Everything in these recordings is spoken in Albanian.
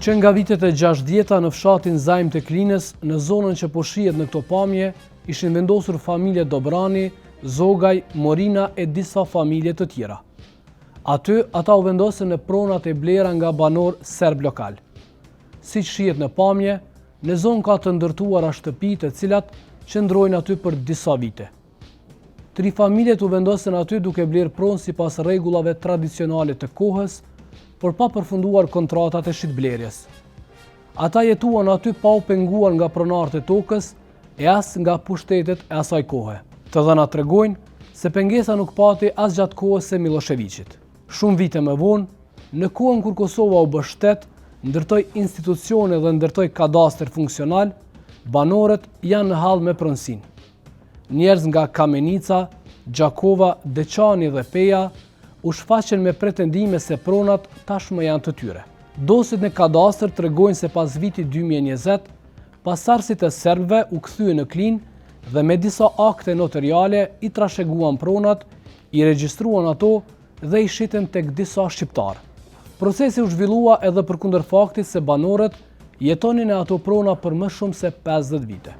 Që nga vitet e 60-ta në fshatin Zajm të Klinës, në zonën që po shihet në këto pamje, ishin vendosur familje Dobrani, Zogaj, Morina e disa familje të tjera. Aty, ata u vendosën në pronat e blera nga banor serb lokal. Si që shihet në pamje, në zonë ka të ndërtuara shtëpi të cilat qëndrojnë aty për disa vite. 3 familjet u vendosën aty duke blerë pronë sipas rregullave tradicionale të kohës, por pa përfunduar kontratat e shitblerjes. Ata jetuan aty pa u penguar nga pronarët e tokës e as nga pushtetet e asaj kohe. Të dhënat tregojnë se pengesa nuk pati as gjatë kohës së Miloševićit. Shumë vite më vonë, në kohën kur Kosova u bë shtet, ndërtoi institucione dhe ndërtoi kadastër funksional, banorët janë në hall me pronësinë. Njerëz nga Kamenica, Gjakova, Deçani dhe Peja u shfaqen me pretendime se pronat tashmë janë të tyre. Dosit në kadastër tregojnë se pas vitit 2020, pasardhësit e serbëve u kthye në Klinë dhe me disa akte notariale i trasheguan pronat, i regjistruan ato dhe i shiten tek disa shqiptarë. Procesi u zhvillua edhe përkundër faktit se banorët jetonin e ato prona për më shumë se 50 vite.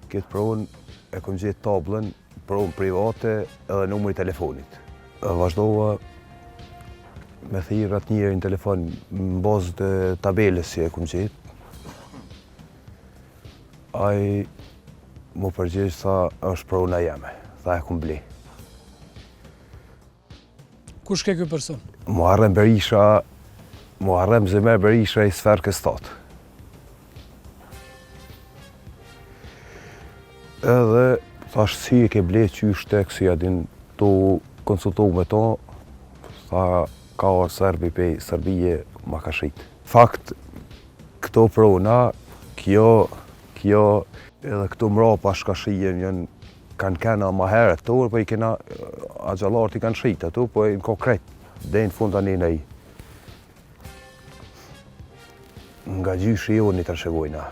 Këtë pronë e kom gjetë tablën, pronë private edhe numri telefonit. Vazhdova me thirrë atë njerin telefon në bazë të tabelës si e kom gjetë. Ai mu përgjigj tha është prona jeme, tha e kom ble. Kush ke ky person? Muharrem Berisha, Muharrem Zemer Berisha i Sferkës 7. Edhe thash si e ke ble qysh tek si ja din tu konsultu me to, tha ka orë Serbi pej Serbije ma ka shit. Fakt, këto prona, kjo edhe këto mrapa shkashien janë kanë kena ma herët të po i kena agjallarët i kanë shit ato, po i në konkret, dhe në fund tani nej. Nga gjyshi jo një të rëshegojna.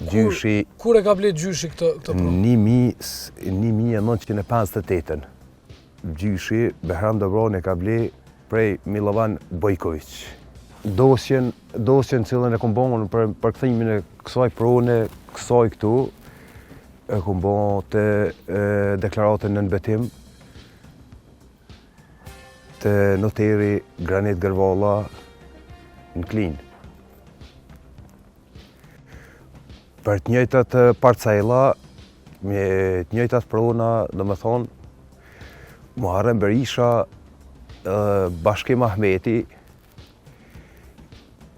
Gjyshi... Kur e ka ble gjyshi këtë pronë? 1958. Gjyshi Behram Dobrani ka ble prej Milovan Bojković. Dosjen cilën e kom bon për kthimin e kësaj prone, kësaj këtu, e kom bon të deklaratën në nënbetim të noteri Granit Gërvalla në Klinë. Për të njëjtat parcela, me të njëjtat prona, dhe me thonë, Muharrem Berisha, Bashkim Ahmeti,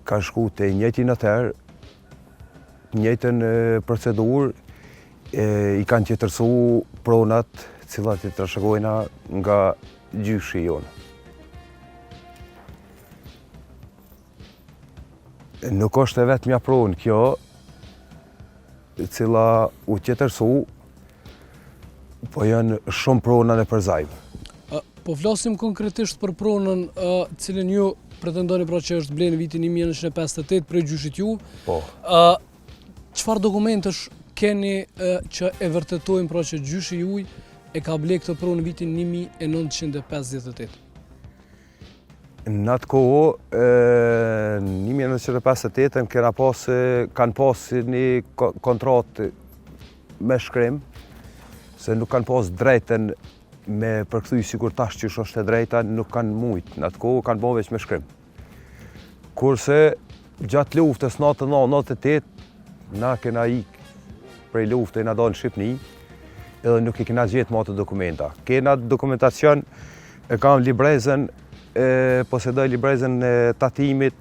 ka shku të njëjtin notar, njëjtën procedurë, i kanë qetërsu pronat cilat i trashëgojna nga gjyshi jonë. Nuk është e vetmja pronë kjo, cila u qetërsu, po janë shumë prona në përzajmë. Po flasim konkretisht për pronën cilën ju pretendoni pra që është blenë në vitin 1958 për gjyshit ju. Po. Çfarë dokumentesh keni që e vërtetojnë pra që gjyshi juaj e ka ble këtë pronë në vitin 1958? Në atë kohë, në 1958 kanë pasë një kontratë me shkrim, se nuk kanë pasë drejten me përkthy sikur tash që është e drejta, nuk kanë mujtë. Në atë kohë kanë bërë veç me shkrim. Kurse gjatë luftës 99-98, na kena ikë prej luftë e na dalë në Shqipni, edhe nuk i kena gjetë ma të dokumenta. Kena dokumentacion, e kam librezën, posedoj librezën e tatimit,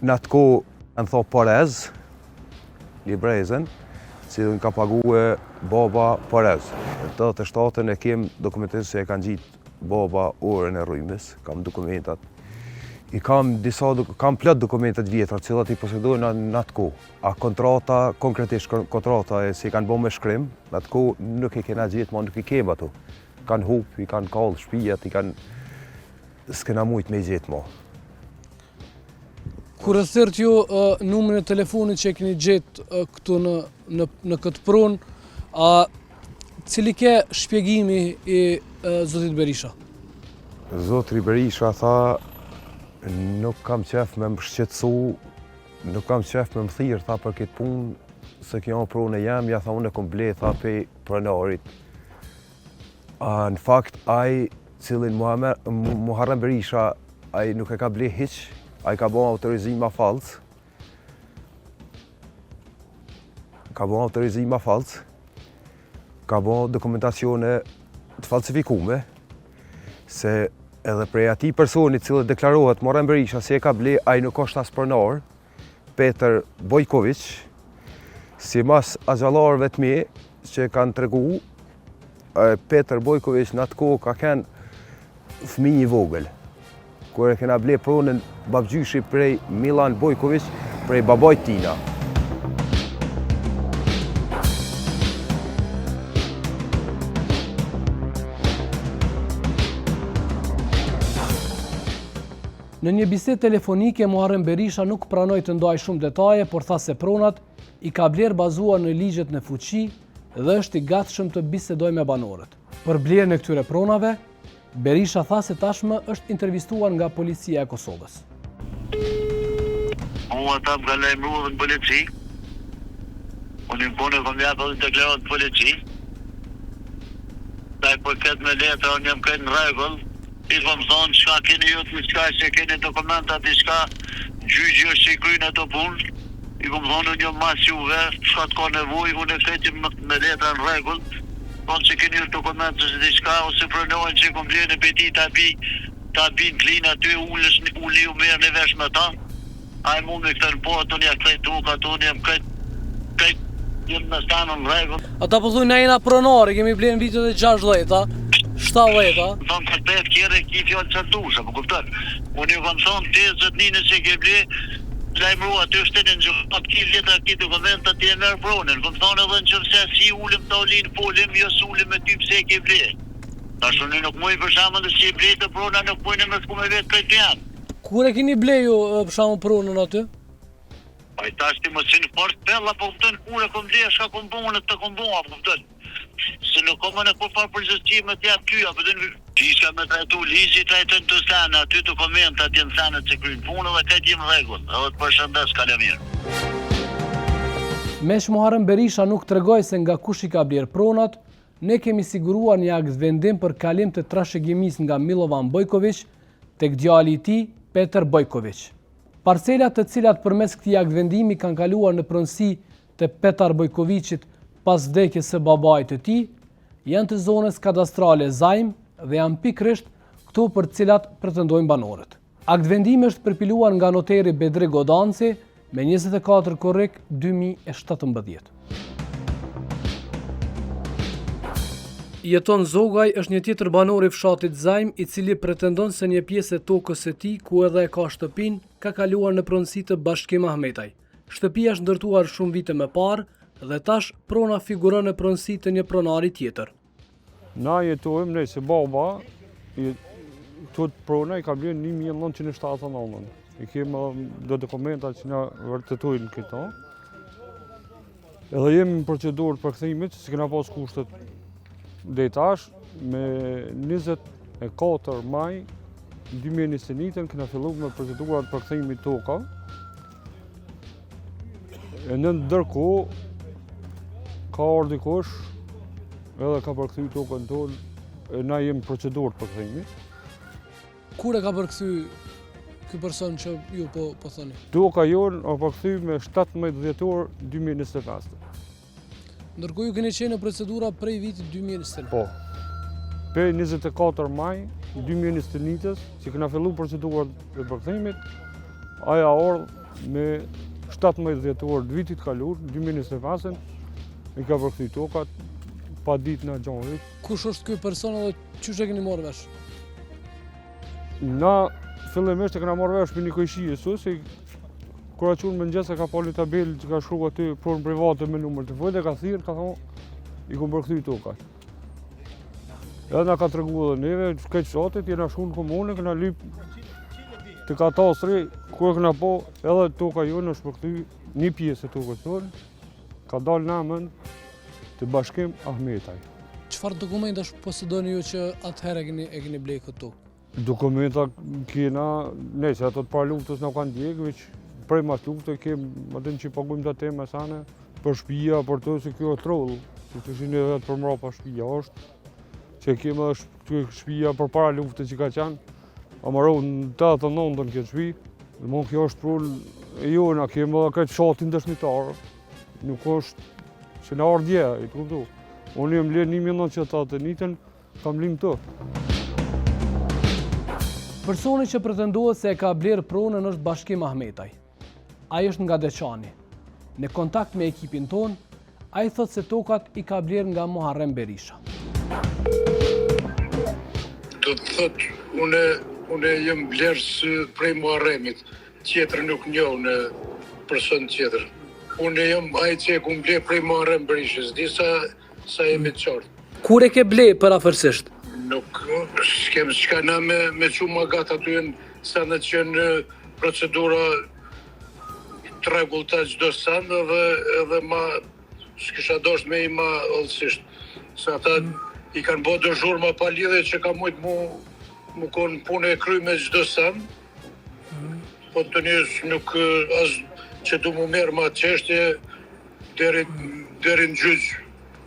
në atë kohë në tho Porez, librezën, si dhe në ka pagu baba Porez. Në 87-ën e kem dokumentin se e kanë gjitë baba orën e rrymës, kam dokumentat. Kam plot dokumentat vjetra, cilat i posedojnë në atë kohë. A kontrata, konkretisht kontrata e si kanë bo me shkrim, në atë kohë nuk i kena gjitë, ma nuk i kem ato. Kanë hup, i kanë kallë shpijat, i kanë... s'kena mujtë me i gjetë ma. Kur e thërt ju numrin e telefonit që e keni gjetë këtu në këtë pronë, cili ke shpjegimi i Zotit Berisha? Zotri Berisha tha Nuk kam qef me më shqetësu, nuk kam qef me më thirë, tha për këtë punë, se kjo punë e jam, ja tha unë e kom ble, tha pe pronarit. Në fakt, ai cilin Muharrem Berisha, ai nuk e ka ble hiq, ai ka bo autorizim ma falc. Ka bo autorizim ma falc, ka bo dokumentacione të falsifikume, se edhe prej ati personit cilë deklarohet Muharrem Berisha se e ka ble, ai nuk është as pronar, Peter Bojković, si mas agjallarëve të mi që kanë tregu, Peter Bojković në atë kohë ka kënë fëmijë i vogël. Kur e kena ble pronën babgjyshi prej Milan Bojković, prej babajt tina. Në një bisedë telefonike, Muharrem Berisha nuk pranoi të ndaj shumë detaje, por tha se pronat i ka blerë bazuar në ligjet në fuqi dhe është i gatshëm të bisedojë me banorët. Për blerjen e këtyre pronave, Berisha tha se tashmë është intervistuar nga policia e Kosovës. Unë ata më ka lajmëruar në polici. Unë im punë kom japë dhe deklarohet në polici. Taj për këtë me letra, unë jam këtë në regull. I po më thonë çka keni ju të çka se keni dokumenta diçka, gjyqi është i kryen ato punë. I po më thonë unë jam mas juve, çka të ka nevojë, unë e feti me letra në rregull. Thonë që keni ju dokumenta se diçka ose pranojnë që kom blerë në peti ta bi në klinë aty uli u merr në vesh me ta. Ai mund me këtë në po, unë ja kthej tuk, ato unë jam këtë jam në stanën në rregull. Ata po thunë na jena pronari, kemi blerë në vitet e 60-ta. 70-ta. Thonë të petë kjere ki fjallë qëntusha, po kuptën. Unë ju kam thonë të zëtnine që ke ble, lajmërua të shtenin në gjuhat ki letra ki dokumenta të e merë pronën. Kom thonë edhe në qëfëse si ulim të olinë folim, jo s'ulim me ty pse ke ble. Ta shumë nuk mujë për shamë dhe si e ble të prona nuk mujnë me s'ku me vetë këtë janë. Kur e keni ble ju për shamë pronën aty? Pa i tash ti më sinë fort pella, po kuptën kur e kom ble, shka kom bonë të kom bonë, po kuptën. Se nuk komën e kur farë përgjëstime të japë ty, apo të në qishka me trajtu ligji, trajtojnë të sene, aty të komenta të jenë sene që krynë punë dhe këtë jemë regull, edhe të përshëndes ka mirë. Mesh Muharrem Berisha nuk tregoj se nga kush i ka blerë pronat, ne kemi siguruar një akt vendim për kalim të trashëgimis nga Milovan Bojković tek djali i tij, Peter Bojković. Parcelat të cilat përmes këtij akt vendimi kanë kaluar në pronësi të Petar Bojkovićit pas vdekjes së babait të tij, janë të zonës kadastrale Zajm dhe janë pikërisht këto për të cilat pretendojnë banorët. Akt vendimi është përpiluar nga noteri Bedri Godanci me 24 korrik 2017. Jeton Zogaj është një tjetër banor i fshatit Zajm i cili pretendon se një pjesë e tokës së tij ku edhe e ka shtëpinë ka kaluar në pronësi të Bashkim Ahmetaj. Shtëpia është ndërtuar shumë vite më parë dhe tash prona figuron në pronësi të një pronari tjetër. Na jetojmë ne se baba, këto prona i ka blerë 1979. I kemi do dokumenta që na vërtetojnë këto. Edhe jemi në procedurë për kthimit, si kena pas kushtet deri tash, me 24 maj 2021 kena filluar me procedurat për kthimit toka. E në ndërkohë ka ardhur dikush edhe ka përkthy tokën tonë, e na jemi procedurë për kthimit. Kur e ka përkthy ky person që ju po thoni? Toka jonë o përkthy me 17 dhjetor 2025. Ndërkohë ju keni qenë në procedura prej vitit 2021. Po. Për 24 maj 2021, që kena fillu procedurat e përkthimit, aja ardhë me 17 dhjetor të vitit kalur, 2025, i ka përkthy tokat, pa ditë në gjonërit. Kush është ky person dhe çu e keni marrë vesh? Na fillimisht e kena marrë vesh për një kojshie se kur a qunë më njëse ka pali tabel që ka shkru aty pronë private me numër të vojt e ka thirë, ka thonë, i kom përkthy tokat. Edhe na ka tregu edhe neve, këtë fshatit, jena shku në komunë, këna lyp të katastri, ku e këna po, edhe toka jonë është përkthy një pjesë e tokës tonë, ka dalë namën të Bashkim Ahmetaj. Çfarë dokumentash posedoni ju që atëherë e keni blej këtë tokë? Dokumenta kena, nëse ato të para luftës na kanë djegë, veç prej mas luftë kemë atë që pagujmë të temë sane për shtëpia, për të se kjo troll, se të shini edhe për mrapa shtëpia është, që kemë edhe shtëpia për para luftës që ka qenë, amarohu në 89-ën këtë shtëpi, dhe mon kjo është troll e jona, kemë edhe këtë fshatin dëshmitarë, nuk është që na ardhje, i të kuptu. Unë jem lirë 1981, kam lim të. Personi që pretendohet se e ka blerë pronën është Bashkim Ahmetaj. Ai është nga Deçani. Në kontakt me ekipin ton, ai thot se tokat i ka blerë nga Muharrem Berisha. Do të thot, unë jem blerës prej Muharremit, tjetër nuk njoh në person tjetër. Unë jem ai që e kum blerë prej Muharrem Berishës, disa sa jemi të qartë. Kur e ke ble parafërsisht? Nuk s'kem çka na me qumë gata aty sa në qenë procedura të rregullta çdo san edhe ma s'kisha dosh me i ma ëllësisht. Se ata i kanë bërë dëzhurma pa lidhje që ka mujt mu konë punë e kry me çdo san. Po të njës nuk as që du mu merë ma çështje deri në gjyq.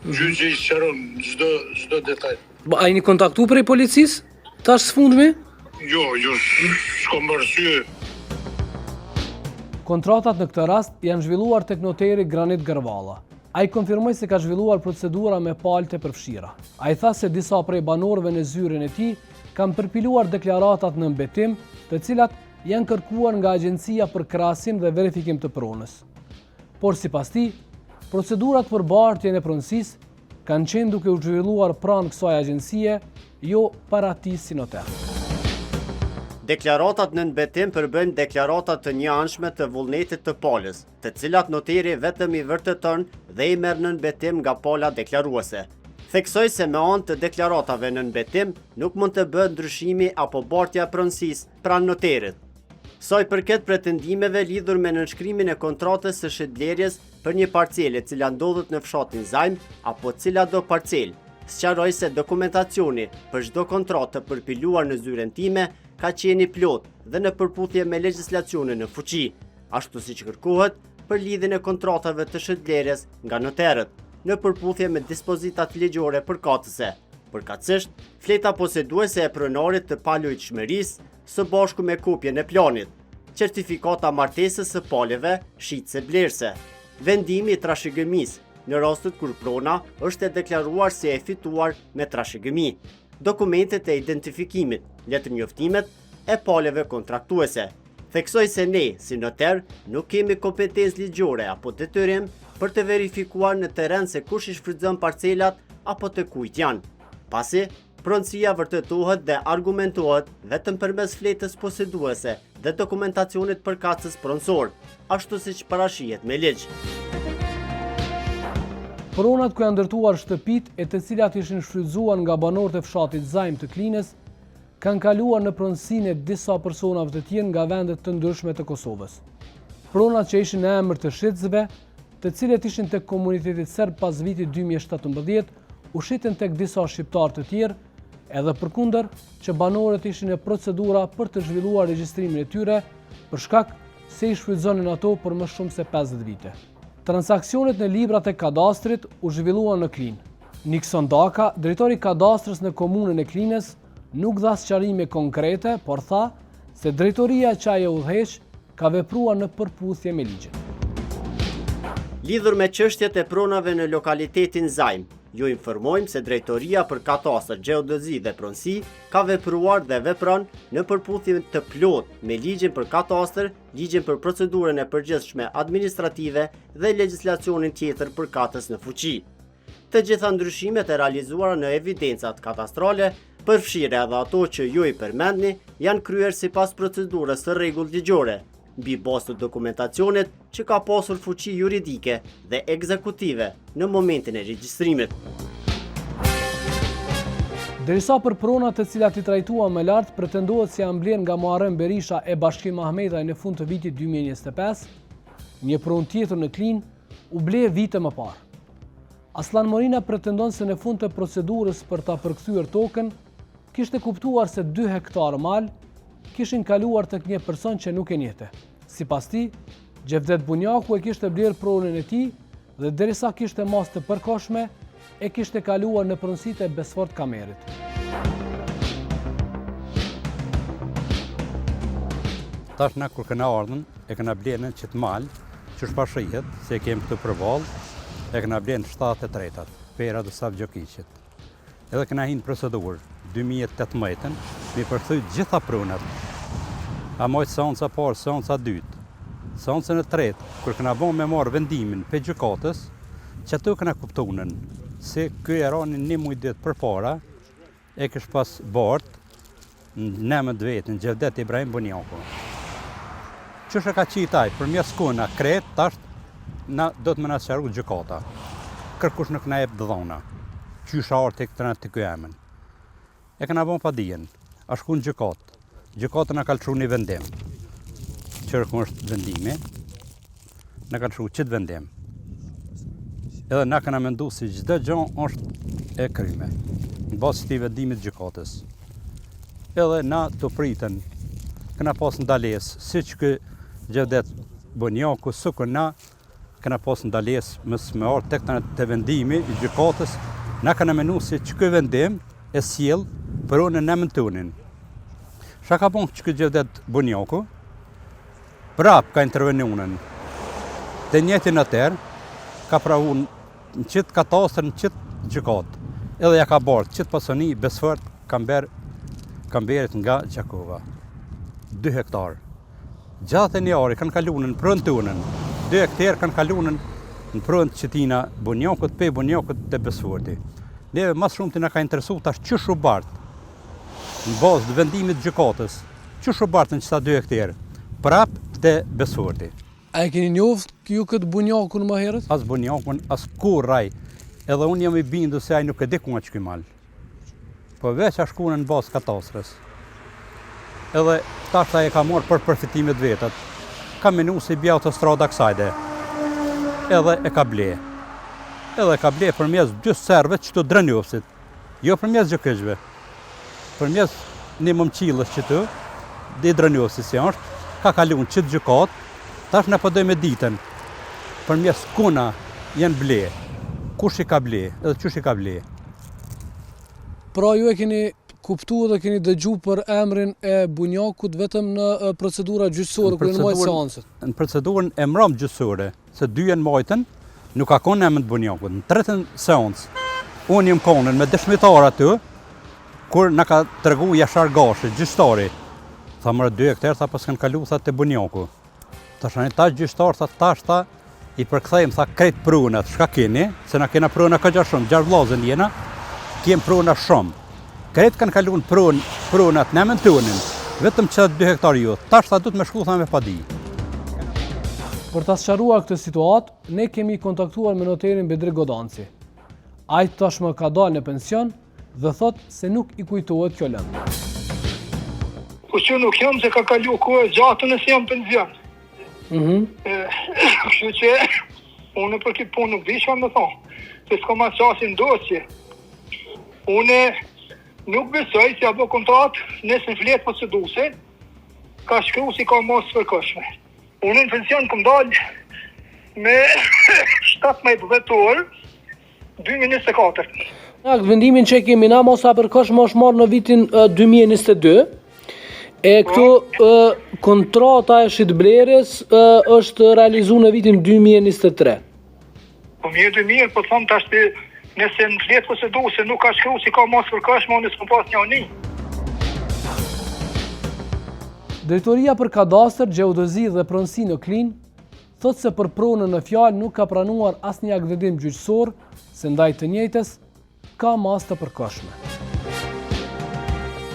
Gjyqi i sqaron çdo detaj. A jeni kontaktu prej policisë? Tash sfundmi? Jo, s'kom arsye. Kontratat në këtë rast janë zhvilluar tek noteri Granit Gërvalla. Ai konfirmoi se ka zhvilluar procedura me palë të përfshira. Ai tha se disa prej banorëve në zyrin e tij kanë përpiluar deklaratat në mbetim, të cilat janë kërkuar nga agjencia për krahasim dhe verifikim të pronës. Por sipas tij, procedurat për bartjen e pronësisë kanë qenë duke u zhvilluar pranë kësaj agjencie, jo para tij si noter. Deklaratat në mbetim përbëjnë deklaratat të njëanshme të vullnetit të palës, të cilat noteri vetëm i vërteton dhe i merr në mbetim nga pala deklaruese. Theksoj se me anë të deklaratave në mbetim nuk mund të bëhet ndryshimi apo bartja e pronësisë pranë noterit. Saj përket pretendimeve lidhur me nënshkrimin e kontratës së shitblerjes për një parcele cila ndodhet në fshatin Zajm apo cila do parcel, sqaroj se dokumentacioni për çdo kontratë të përpiluar në zyren time ka qenë i plot dhe në përputhje me legjislacionin në fuqi, ashtu siç kërkohet për lidhjen e kontratave të shitblerjes nga noterët, në përputhje me dispozitat ligjore përkatëse. Përkatësisht, fleta poseduese e pronarit të palojitshmërisë së bashku me kopjen e planit, certifikata martesës së paleve shitse blerëse, vendimi i trashëgimisë në rastet kur prona është e deklaruar si e fituar me trashëgimi, dokumentet e identifikimit, letërnjoftimet e paleve kontraktuese. Theksoj se ne, si noter, nuk kemi kompetencë ligjore apo detyrim për të verifikuar në terren se kush i shfrytëzon parcelat apo të kujt janë. Pasi, pronësia vërtetohet dhe argumentohet vetëm përmes fletës poseduese dhe dokumentacionit përkatëses pronësor, ashtu siç parashihet me ligj. Pronat ku janë ndërtuar shtëpit e të cilat ishin shfrytëzuar nga banorët e fshatit Zajm të Klinës, kanë kaluar në pronësinë e disa personave të tjerë nga vendet të ndryshme të Kosovës. Pronat që ishin në emër të shitësve, të cilët ishin tek komuniteti serb pas vitit 2017, u shiten tek disa shqiptar të tjerë, edhe përkundër që banorët ishin në procedura për të zhvilluar regjistrimin e tyre për shkak se i shfrytëzonin ato për më shumë se 50 vite. Transaksionet në librat e kadastrit u zhvilluan në Klinë. Nikson Daka, drejtori kadastrës në komunën e Klinës, nuk dha sqarime konkrete, por tha se drejtoria që ai e udhëheq ka vepruar në përputhje me ligjin. Lidhur me çështjet e pronave në lokalitetin Zajm, ju informojmë se drejtoria për katastër, gjeodezi dhe pronësi ka vepruar dhe vepron në përputhje të plot me ligjin për katastër, ligjin për procedurën e përgjithshme administrative dhe legjislacionin tjetër përkatës në fuqi. Të gjitha ndryshimet e realizuara në evidencat katastrale, përfshirë edhe ato që ju i përmendni, janë kryer sipas procedurës së rregullt ligjore, mbi bazë të dokumentacionit që ka pasur fuqi juridike dhe ekzekutive në momentin e regjistrimit. Derisa për pronat të cilat i trajtuan më lart pretendohet se janë blerë nga Muharrem Berisha e Bashkim Ahmetaj në fund të vitit 2025, një pronë tjetër në Klinë u ble vite më parë. Aslan Morina pretendon se në fund të procedurës për ta përkthyer tokën, kishte kuptuar se 2 hektar mal kishin kaluar tek një person që nuk e njehte. Sipas tij, Gjevdet Bunjaku e kishte blerë pronën e tij dhe derisa kishte mas të përkohshme, e kishte kaluar në pronësitë e Besfort Kamerit. Tash na kur kena ardhën, e kena blerën që të mal, që shpashihet, se kem këtu për vallë, e kena blerën 73-at, pera të Sav Gjokiqit. Edhe kena hinë procedurë 2018-ën, mi përthuj gjitha prunat. A mojtë seanca parë, seanca dytë. Seancën e tretë, kur kena bon me marrë vendimin për gjykatës, që ato kena kuptunën, se ky e rani 1 muj ditë për para, e kësh pas bartë në emët vetën, Gjevdet Ibrahim Bunjaku. Qështë e ka qitaj, për mjes kuna kretë, tash na do të më na sqaru gjykata. Kërkush nuk na jep dhona. Qysha artë të ky emën. E kena bon pa dijen, a shku në gjykatë. Gjykata na ka lëshu një vendim. Qërë është vendimi, na ka lëshu qitë vendim. Edhe na kena mendu si çdo gjë është e kryme, në bazë të vendimit gjykatës. Edhe na të pritën, kena pas ndalesë, si që kë Gjevdet Bunjaku, sukur na kena pas ndalesë më me ardhë tek të vendimi i gjykatës, na kena menu si që kë vendim e sjell për unë në emën tonin. Shka ka bon që kë Gjevdet Bunjaku, prap ka intervenunën. Dhe njëtin atër, ka pravu në qitë katastër, në qitë gjykatë. Edhe ja ka bardhë qitë pasoni Besfort Kamerit nga Gjakova. 2 hektar. Gjatë e një ari kanë kalunën në prënë tunën. 2 hektar kanë kalunën në prënë të qitina Bunjakut, pe Bunjakut të Besforti. Neve mas shumë të nga ka interesu tash që shu bartë, në bazë të vendimit gjykatës, që shu bartë në qëta 2 hektar, prap të Besforti. A e keni njoft ju këtë Bunjakun më herët? As Bunjakun, as kur raj, edhe unë jam i bindu se aj nuk e di ku nga që ky mal. Po veç a shkunë në bazë katastrës. Edhe tash ta e ka morë për përfitimet vetat. Ka menu si bja autostrada kësajde. Edhe e ka ble. Edhe e ka ble përmes 2 serve që të drënjofësit. Jo përmes gjëkyqve. Përmes një mëmqilës që të, dhe i drënjofësit si është, ka kalun qitë gjykat, tash në përdoj me ditën. Përmes kuna jenë ble. Kush i ka ble, edhe qysh i ka ble. Pra ju e keni kuptu dhe keni dëgju për emrin e Bunjakut vetëm në procedura gjyqësore, kërë në majtë seancët? Në procedurën e mram gjyqësore, se 2 janë majtën, nuk ka konë emrin të Bunjakut. Në 3. seancë, unë jam konën me dëshmitar aty, kur në ka tregu Jashar Gashi, gjyqtari. Tha mërë 2 hektar, tha pas kanë kalu, tha të Bunjaku. Ta shani ta gjyqtar, tha tash ta, i përkthejmë, tha krejt prunat, shka keni, se na kena pruna ka gja shumë, 6 vllazën jena, kem pruna shumë. Krejt kanë kalun prunat në emën tonin, vetëm që 2 hektar ju, tash ta du të me shku tha me padi. Për ta sqaruar këtë situatë, ne kemi kontaktuar me noterin Bedri Godanci. Ai tashmë ka dalë në pension dhe thot se nuk i kujtohet kjo lëndë. Po që nuk jam se ka kalu kohë gjatë nëse jam pension. Kështu që unë për këtë punë nuk di çfarë më thonë. Se s'ka ma qasin dosje. Unë nuk besoj se apo kontrat nëse në fletë proceduse ka shkru si ka mos përkohshme. Unë në pension këm dalë me 17 vetor 2024. Vendimin që kemi na mos përkohshme është marrë në vitin 2022. E këtu kontrata e shitblerjes është realizu në vitin 2023. Po mirë, po thonë tash të nëse në fletë proceduse nuk ka shkru si ka mos përkohshme, unë s'kom pas një ani. Drejtoria për kadastër, gjeodezi dhe pronësi në Klin thot se për pronën në fjalë nuk ka pranuar asnjë akt vendim gjyqësor, se ndaj të njëjtës ka mas të përkohshme.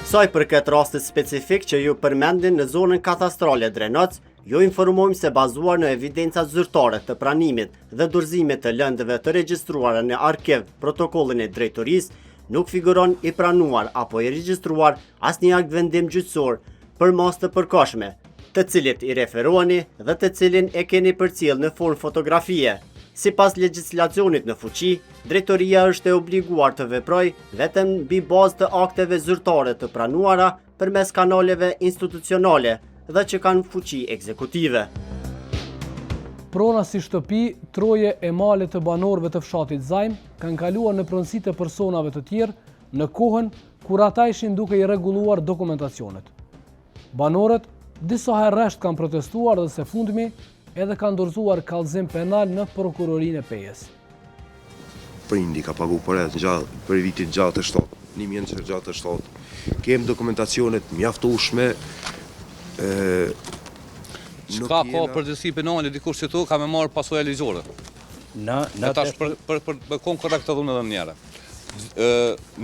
Saj për këtë rastit specifik që ju përmendin në zonën katastrale Drenoc, ju informojmë se bazuar në evidenca zyrtare të pranimit dhe dorëzimit të lëndëve të regjistruara në arkiv protokollin e drejtorisë, nuk figuron i pranuar apo i regjistruar asnjë akt vendim gjyqësor për mas të përkohshme, të cilit i referuani dhe të cilin e keni përcjell në formë fotografie, Sipas legjislacionit në fuqi, drejtoria është e obliguar të veprojë vetëm mbi bazë të akteve zyrtare të pranuara përmes kanaleve institucionale dhe që kanë fuqi ekzekutive. Prona si shtëpi, troje e male të banorëve të fshatit Zajm kanë kaluar në pronësi të personave të tjerë në kohën kur ata ishin duke i rregulluar dokumentacionet. Banorët disa herë rresht kanë protestuar dhe së fundmi edhe kanë dorëzuar kallëzim penal në prokurorinë e Pejës. Prindi ka pagu për vitin 1967. Kem dokumentacionet mjaftueshme. Ka përgjegjësi penale dikush që tu ka me marrë pasojë ligjore. E tash për kon korrekt të dhunë edhe një herë.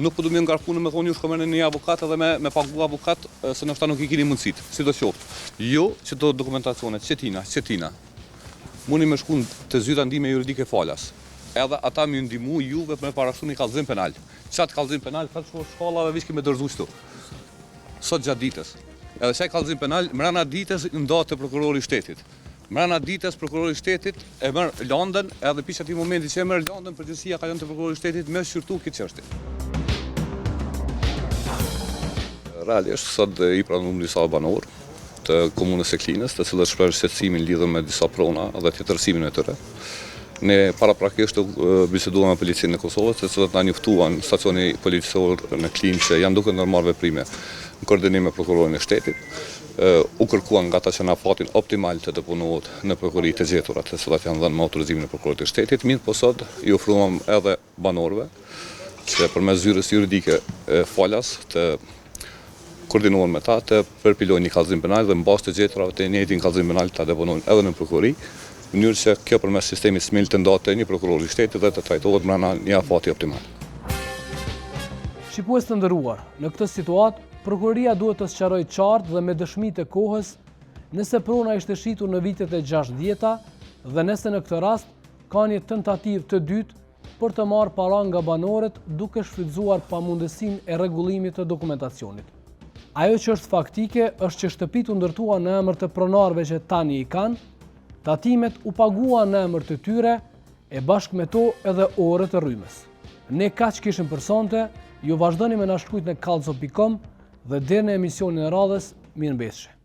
Nuk po du më ngarkuni me thonë ju shkomën një avokat edhe me pagu avokat se nështë nuk i keni mundësit, si do qoftë. Jo që do dokumentacionet, qetina. Muni me shkun të zyta ndihme juridike falas. Edhe ata më ndihmu juve me parashtu një kallëzim penal. Qatë kallëzim penal ka të shkollave vish me dorëzu këtu. Sot gjatë ditës. Edhe çaj kallëzim penal mbrana ditës ndahet te prokurori i shtetit. Mbrana ditës prokurori i shtetit e merr landën edhe pish atij momenti që e merr landën përgjithësia ka lënë te prokurori i shtetit me shqyrtu këtë çështje. Realisht sot i pranuam disa banor të komunës së Klinës, të cilët shprehën shqetësimin lidhur me disa prona dhe tjetërsimin e tyre. Ne paraprakisht biseduam me policinë e Kosovës, të cilët na njoftuan stacioni policor në Klinë që janë duke ndërmarrë veprime në koordinim me prokurorin e shtetit. U kërkuan nga ata që na fatin optimal të deponohet në prokurori të gjetura, të cilat janë dhënë me autorizimin e prokurorit të shtetit, mirë po sot i ofruam edhe banorëve që përmes zyrës juridike falas të koordinohen me ta të përpilojnë një kallëzim penal dhe mbas të gjeturave të njëjtin kallëzim penal ta deponojnë edhe në prokurori, në mënyrë që kjo përmes sistemit SMIL të ndatë një prokuror i shtetit dhe të trajtohet brenda një afati optimal. Shqiptues të nderuar, në këtë situatë prokuroria duhet të sqarojë qartë dhe me dëshmi të kohës nëse prona ishte shitur në vitet e 60-ta dhe nëse në këtë rast ka një tentativë të dytë për të marrë para nga banorët duke shfrytzuar pamundësinë e rregullimit të dokumentacionit. Ajo që është faktike është që shtëpitë u ndërtuan në emër të pronarëve që tani i kanë, tatimet u paguan në emër të tyre e bashkë me to edhe orët e rrymës. Ne kaq kishim për sonte, ju vazhdoni me na shkruajt në kallzo.com dhe deri në emisionin e radhës, mirëmbëjtje.